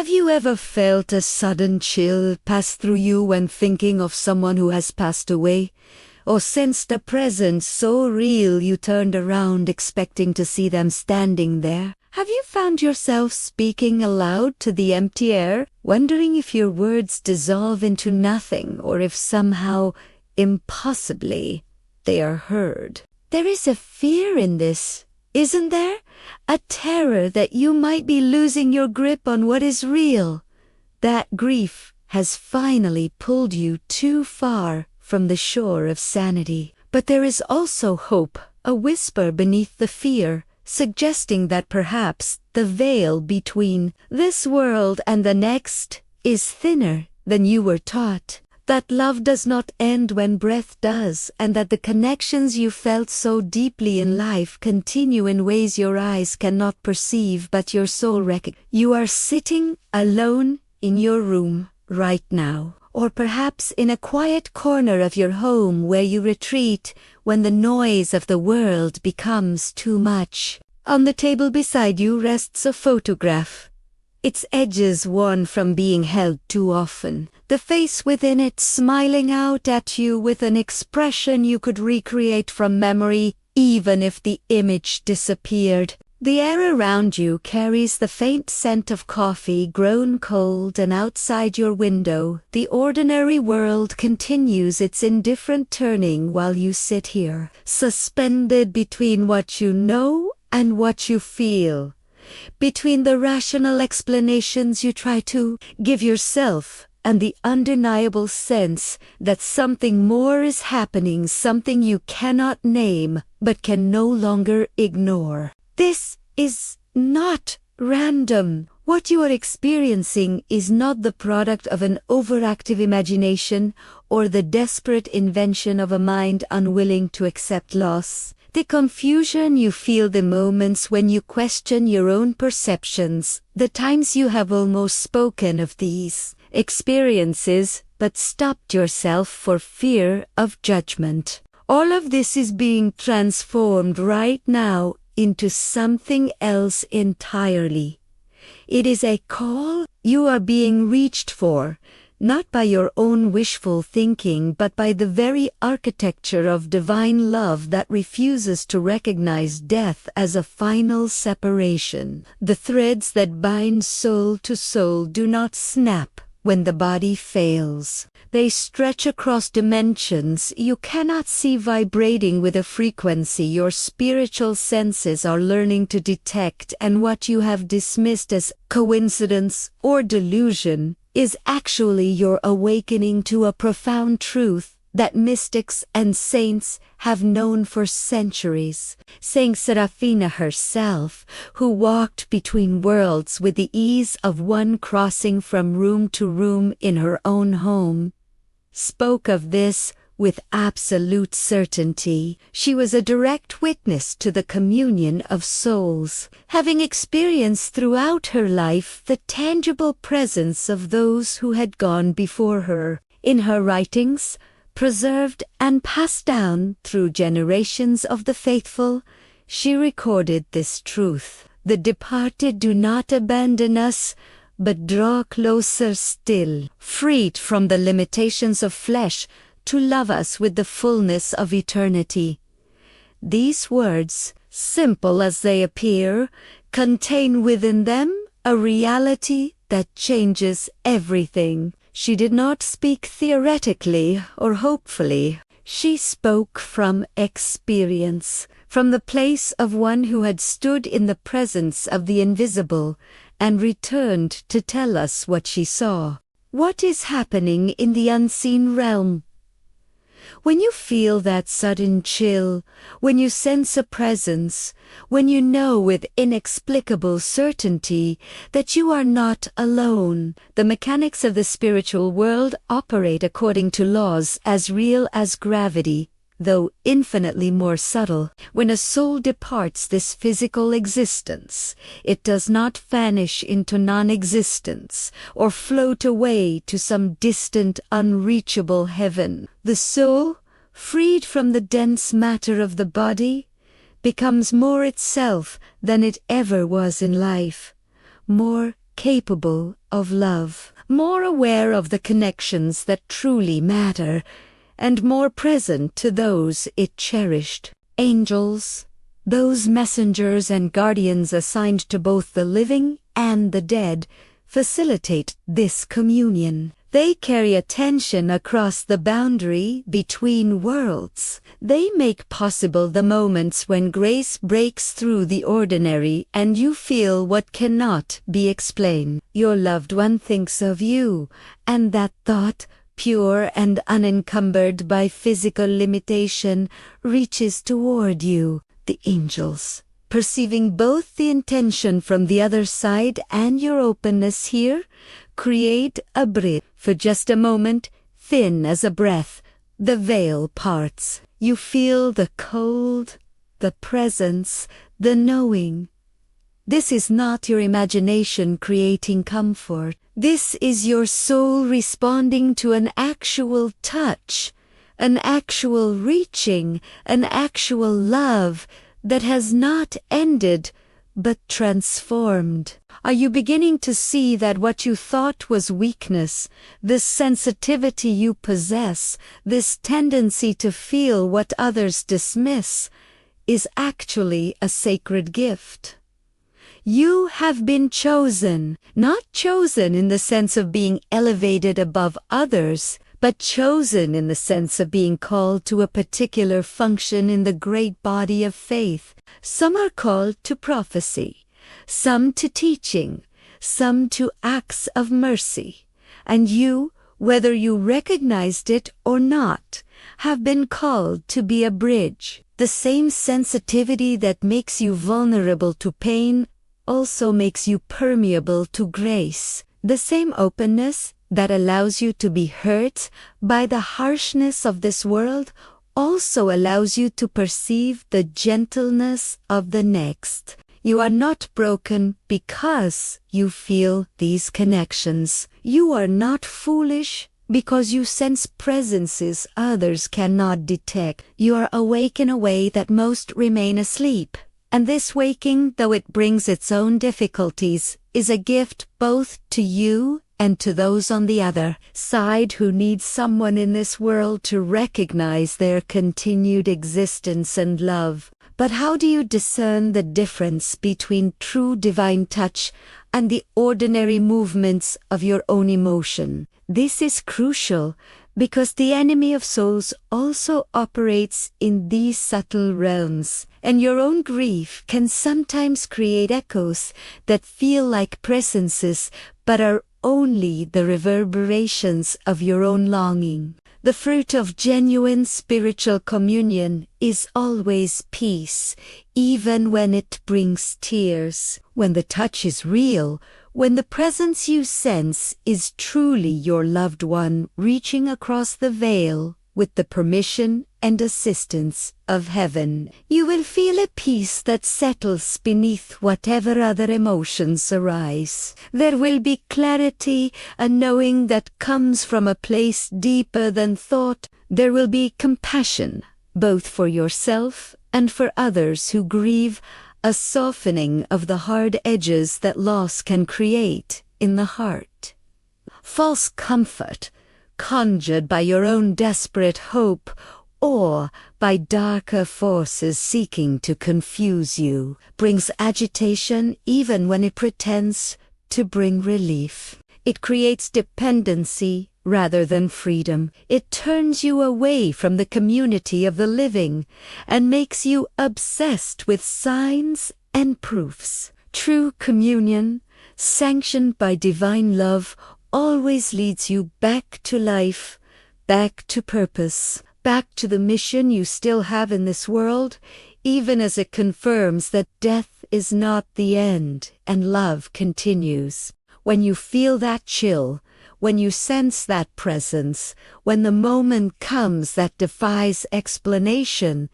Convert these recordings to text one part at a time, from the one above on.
Have you ever felt a sudden chill pass through you when thinking of someone who has passed away? Or sensed a presence so real you turned around expecting to see them standing there? Have you found yourself speaking aloud to the empty air, wondering if your words dissolve into nothing or if somehow, impossibly, they are heard? There is a fear in this, isn't there? A terror that you might be losing your grip on what is real. That grief has finally pulled you too far from the shore of sanity. But there is also hope, a whisper beneath the fear, suggesting that perhaps the veil between this world and the next is thinner than you were taught. That love does not end when breath does, and that the connections you felt so deeply in life continue in ways your eyes cannot perceive but your soul recognizes. You are sitting alone in your room right now, or perhaps in a quiet corner of your home where you retreat when the noise of the world becomes too much. On the table beside you rests a photograph, its edges worn from being held too often, the face within it smiling out at you with an expression you could recreate from memory even if the image disappeared. The air around you carries the faint scent of coffee grown cold, and outside your window, the ordinary world continues its indifferent turning while you sit here, suspended between what you know and what you feel, between the rational explanations you try to give yourself and the undeniable sense that something more is happening, something you cannot name but can no longer ignore. This is not random. What you are experiencing is not the product of an overactive imagination or the desperate invention of a mind unwilling to accept loss. The confusion you feel, the moments when you question your own perceptions, the times you have almost spoken of these experiences but stopped yourself for fear of judgment. All of this is being transformed right now into something else entirely. It is a call you are being reached for, not by your own wishful thinking but by the very architecture of divine love that refuses to recognize death as a final separation. The threads that bind soul to soul do not snap when the body fails. They stretch across dimensions you cannot see, vibrating with a frequency your spiritual senses are learning to detect, and what you have dismissed as coincidence or delusion is actually your awakening to a profound truth that mystics and saints have known for centuries. Saint Seraphina herself, who walked between worlds with the ease of one crossing from room to room in her own home, spoke of this with absolute certainty. She was a direct witness to the communion of souls, having experienced throughout her life the tangible presence of those who had gone before her. In her writings, preserved and passed down through generations of the faithful, she recorded this truth: the departed do not abandon us, but draw closer still, freed from the limitations of flesh, to love us with the fullness of eternity. These words, simple as they appear, contain within them a reality that changes everything. She did not speak theoretically or hopefully. She spoke from experience, from the place of one who had stood in the presence of the invisible and returned to tell us what she saw. What is happening in the unseen realm? When you feel that sudden chill, when you sense a presence, when you know with inexplicable certainty that you are not alone, the mechanics of the spiritual world operate according to laws as real as gravity, though infinitely more subtle. When a soul departs this physical existence, it does not vanish into non-existence or float away to some distant, unreachable heaven. The soul, freed from the dense matter of the body, becomes more itself than it ever was in life, more capable of love, more aware of the connections that truly matter, and more present to those it cherished. Angels, those messengers and guardians assigned to both the living and the dead, facilitate this communion. They carry attention across the boundary between worlds. They make possible the moments when grace breaks through the ordinary and you feel what cannot be explained. Your loved one thinks of you, and that thought, pure and unencumbered by physical limitation, reaches toward you. The angels, perceiving both the intention from the other side and your openness here, create a bridge. For just a moment, thin as a breath, the veil parts. You feel the cold, the presence, the knowing. This is not your imagination creating comfort. This is your soul responding to an actual touch, an actual reaching, an actual love that has not ended but transformed. Are you beginning to see that what you thought was weakness, this sensitivity you possess, this tendency to feel what others dismiss, is actually a sacred gift? You have been chosen, not chosen in the sense of being elevated above others, but chosen in the sense of being called to a particular function in the great body of faith. Some are called to prophecy, some to teaching, some to acts of mercy. And you, whether you recognized it or not, have been called to be a bridge. The same sensitivity that makes you vulnerable to pain also makes you permeable to grace. The same openness that allows you to be hurt by the harshness of this world also allows you to perceive the gentleness of the next. You are not broken because you feel these connections. You are not foolish because you sense presences others cannot detect. You are awake in a way that most remain asleep. And this waking, though it brings its own difficulties, is a gift both to you and to those on the other side who need someone in this world to recognize their continued existence and love. But how do you discern the difference between true divine touch and the ordinary movements of your own emotion? This is crucial because the enemy of souls also operates in these subtle realms, and your own grief can sometimes create echoes that feel like presences but are only the reverberations of your own longing. The fruit of genuine spiritual communion is always peace, even when it brings tears. When the touch is real, when the presence you sense is truly your loved one reaching across the veil with the permission and assistance of heaven, you will feel a peace that settles beneath whatever other emotions arise. There will be clarity, a knowing that comes from a place deeper than thought. There will be compassion, both for yourself and for others who grieve, a softening of the hard edges that loss can create in the heart. False comfort, conjured by your own desperate hope or by darker forces seeking to confuse you, brings agitation even when it pretends to bring relief. It creates dependency rather than freedom. It turns you away from the community of the living and makes you obsessed with signs and proofs. True communion, sanctioned by divine love, always leads you back to life, back to purpose, back to the mission you still have in this world, even as it confirms that death is not the end and love continues. When you feel that chill, when you sense that presence, when the moment comes that defies explanation,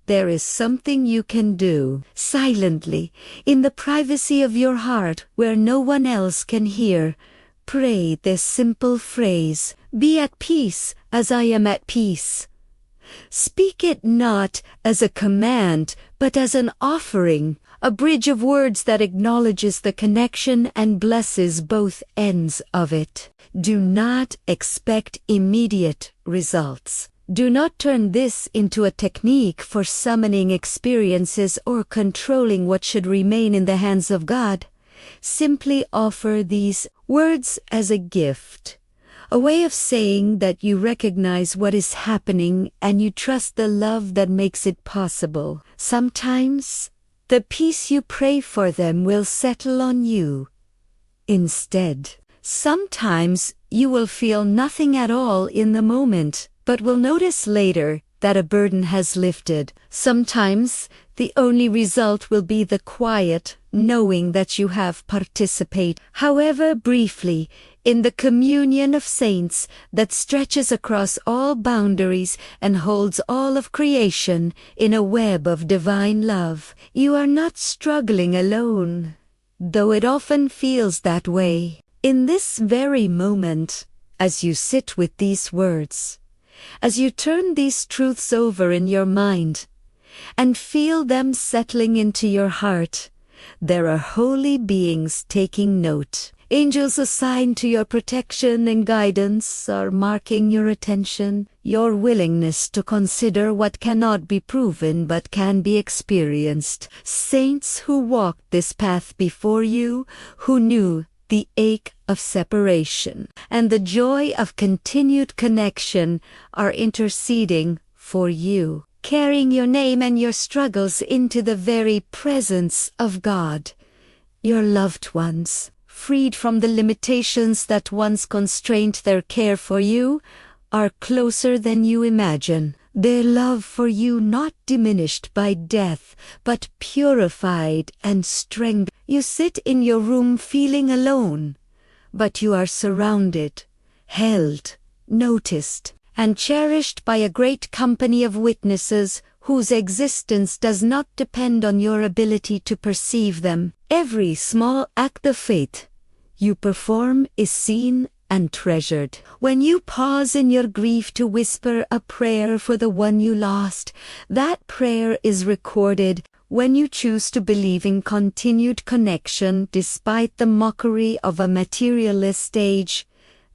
there is something you can do, silently, in the privacy of your heart where no one else can hear. Pray this simple phrase, "Be at peace as I am at peace." Speak it not as a command, but as an offering, a bridge of words that acknowledges the connection and blesses both ends of it. Do not expect immediate results. Do not turn this into a technique for summoning experiences or controlling what should remain in the hands of God. Simply offer these words as a gift, a way of saying that you recognize what is happening and you trust the love that makes it possible. Sometimes, the peace you pray for them will settle on you instead. Sometimes, you will feel nothing at all in the moment, but will notice later that a burden has lifted. Sometimes, the only result will be the quiet knowing that you have participated, however briefly, in the communion of saints that stretches across all boundaries and holds all of creation in a web of divine love. You are not struggling alone, though it often feels that way. In this very moment, as you sit with these words, as you turn these truths over in your mind and feel them settling into your heart, there are holy beings taking note. Angels assigned to your protection and guidance are marking your attention, your willingness to consider what cannot be proven but can be experienced. Saints who walked this path before you, who knew the ache of separation and the joy of continued connection, are interceding for you, carrying your name and your struggles into the very presence of God. Your loved ones, freed from the limitations that once constrained their care for you, are closer than you imagine. Their love for you not diminished by death, but purified and strengthened. You sit in your room feeling alone, but you are surrounded, held, noticed, and cherished by a great company of witnesses whose existence does not depend on your ability to perceive them. Every small act of faith you perform is seen and treasured. When you pause in your grief to whisper a prayer for the one you lost, that prayer is recorded. When you choose to believe in continued connection despite the mockery of a materialist age,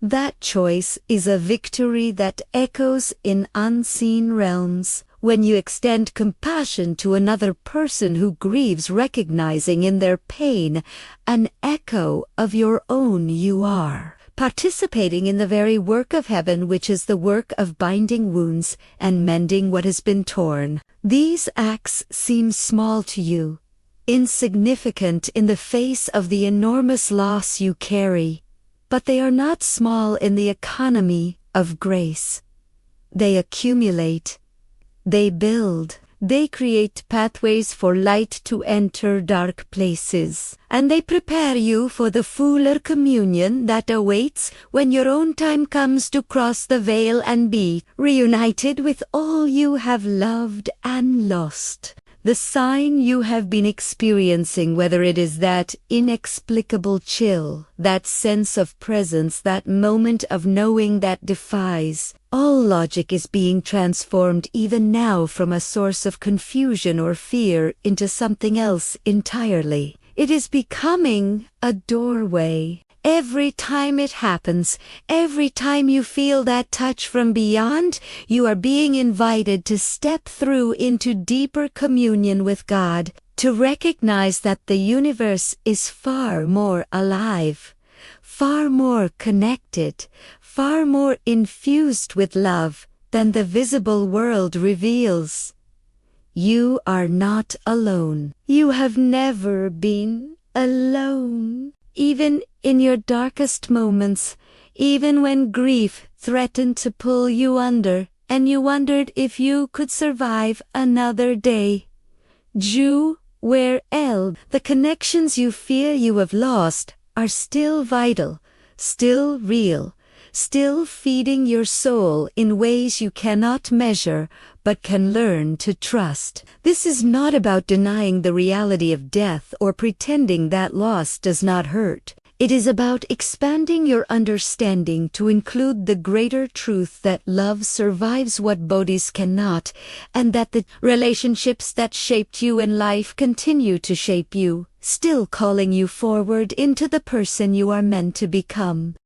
that choice is a victory that echoes in unseen realms. When you extend compassion to another person who grieves, recognizing in their pain an echo of your own, you are participating in the very work of heaven, which is the work of binding wounds and mending what has been torn. These acts seem small to you, insignificant in the face of the enormous loss you carry, but they are not small in the economy of grace. They accumulate, they build, they create pathways for light to enter dark places, and they prepare you for the fuller communion that awaits when your own time comes to cross the veil and be reunited with all you have loved and lost. The sign you have been experiencing, whether it is that inexplicable chill, that sense of presence, that moment of knowing that defies all logic, is being transformed even now from a source of confusion or fear into something else entirely. It is becoming a doorway. Every time it happens, every time you feel that touch from beyond, you are being invited to step through into deeper communion with God, to recognize that the universe is far more alive, far more connected, far more infused with love than the visible world reveals. You are not alone. You have never been alone. Even in your darkest moments, even when grief threatened to pull you under, and you wondered if you could survive another day. Jew, where the connections you fear you have lost are still vital, still real, still feeding your soul in ways you cannot measure but can learn to trust. This is not about denying the reality of death or pretending that loss does not hurt. It is about expanding your understanding to include the greater truth that love survives what bodies cannot, and that the relationships that shaped you in life continue to shape you, still calling you forward into the person you are meant to become.